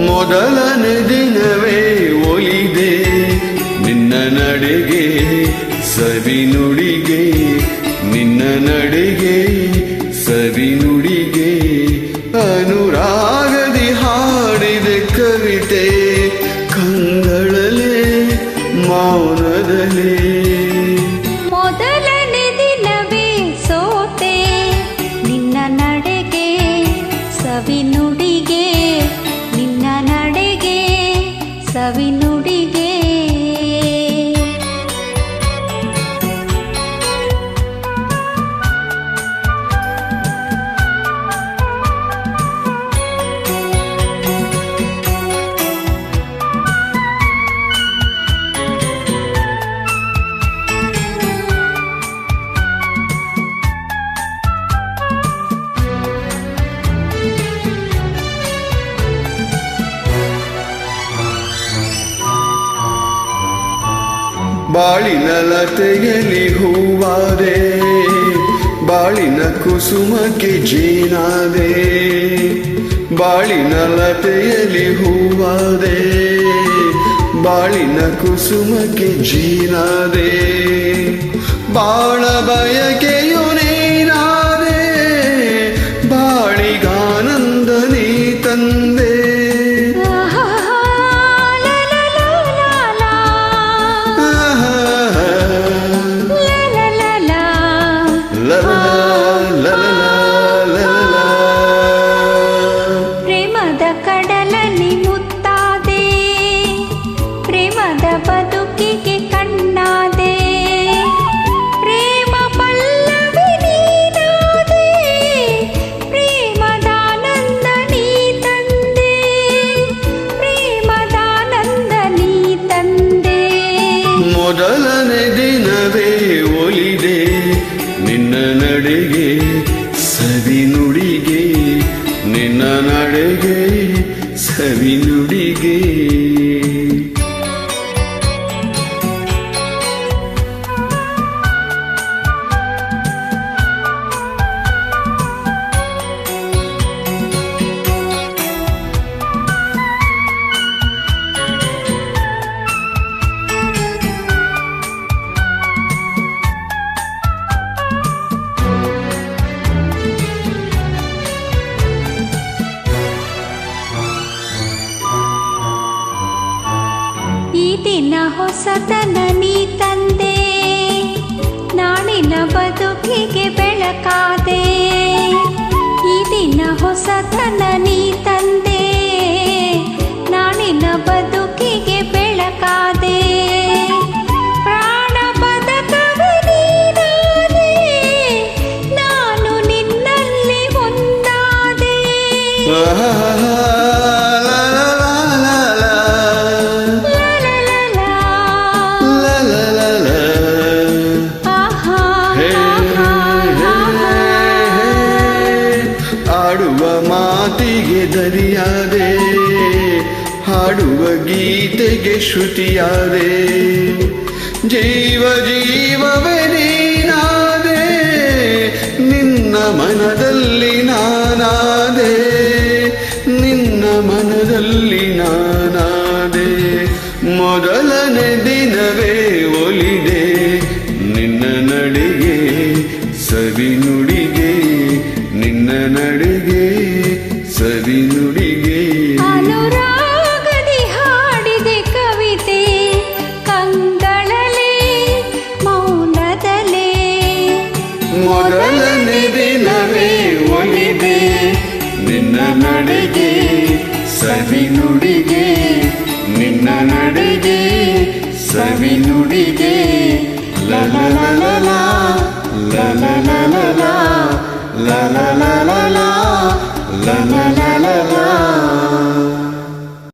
ಮೊದಲನೇ ದಿನವೇ ಒಲಿದೆ ನಿನ್ನ ನಡೆಗೆ ಸವಿ ನುಡಿಗೆ ನಿನ್ನ ನಡೆಗೆ ಸವಿ ನುಡಿಗೆ ಅನುರಾಗದಿ ಹಾಡಿದೆ ಕವಿತೆ ಕಂಗಳಲೆ ಮೌನದಲೇ ಮೊದಲನೇ ದಿನವೇ ಸೋತೆ ನಿನ್ನ ನಡೆಗೆ ಸವಿ ನುಡಿಗೆ ನಿನ್ನ ನಡೆಗೆ ಸವಿ ನುಡಿಗೆ ಬಾಳಿನ ಲತೆಯಲ್ಲಿ ಹೂವಾದೆ ಬಾಳಿನ ಕುಸುಮಕ್ಕೆ ಜೀನಾದೆ ಬಾಳಿನ ಲತೆಯಲ್ಲಿ ಹೂವಾದೆ ಬಾಳಿನ ಕುಸುಮಕ್ಕೆ ಜೀನಾದೆ ಬಾಳ ಬಯಕೆಯು ನೀನಾದೆ ಬಾಳಿಗಾನಂದ ನೀ ತಂದೆ ಪ್ರೇಮದ ಕಡಲಲ್ಲಿ ಮುತ್ತಾದೆ ಪ್ರೇಮದ ಬದುಕಿಗೆ ಕಣ್ಣಾದೆ ಪ್ರೇಮ ಪಲ್ಲವಿ ನೀನಾದೆ ಪ್ರೇಮದಾನಂದ ನೀ ತಂದೆ ಪ್ರೇಮದಾನಂದ ನೀ ತಂದೆ ಮೊದಲನೇ ದಿನವೇ ಒಲಿದೆ ನಿನ್ನ ನಡೆಗೆ ಸವಿ ನುಡಿಗೆ ನಿನ್ನ ನಡೆಗೆ ಸವಿ ನುಡಿಗೆ ಈ ದಿನ ಹೊಸತನ ನೀ ತಂದೆ ನಾಳಿನ ಬದುಕಿಗೆ ಬೆಳಕಾದೆ ಈ ದಿನ ಹೊಸತನ ನೀ ತಂದೆ ನಾಳಿನ ಬದುಕಿಗೆ ಬೆಳಕಾದೆ ಪ್ರಾಣ ಪದಕವೇ ನೀನಾದೆ ನಾನು ನಿನ್ನಲ್ಲಿ ಒಂದಾದೆ ಆಡುವ ಮಾತಿಗೆ ದನಿಯಾದೆ ಹಾಡುವ ಗೀತೆಗೆ ಶ್ರುತಿಯಾದೆ ಜೀವ ಜೀವವೇ ನೀನಾದೆ ನಿನ್ನ ಮನದಲ್ಲಿ ನಾನಾದೆ ನಿನ್ನ ಮನದಲ್ಲಿ ನಾನಾದೆ ಮೊದಲನೇ ದಿನವೇ ಒಲಿದೆ ನಿನ್ನ ನಡೆಗೆ ಸವಿ ನುಡಿಗೆ ನಿನ್ನ ನಡೆಗೆ ಸವಿ ನುಡಿಗೆ ಅನುರಾಗದಿ ಹಾಡಿದೆ ಕವಿತೆ ಕಂಗಳಲೆ ಮೌನದಲೇ ಮೊದಲನೇ ದಿನವೇ ಒಲಿದೆ ನಿನ್ನ ನಡೆಗೆ ಸವಿ ನುಡಿಗೆ ನಿನ್ನ ನಡೆಗೆ ಸವಿ ನುಡಿಗೆ ಲ ಲ ಲ ಲ ಲ ಲ ಲ ಲ ಲ ಲ ಲ ಲ ಲ ಲ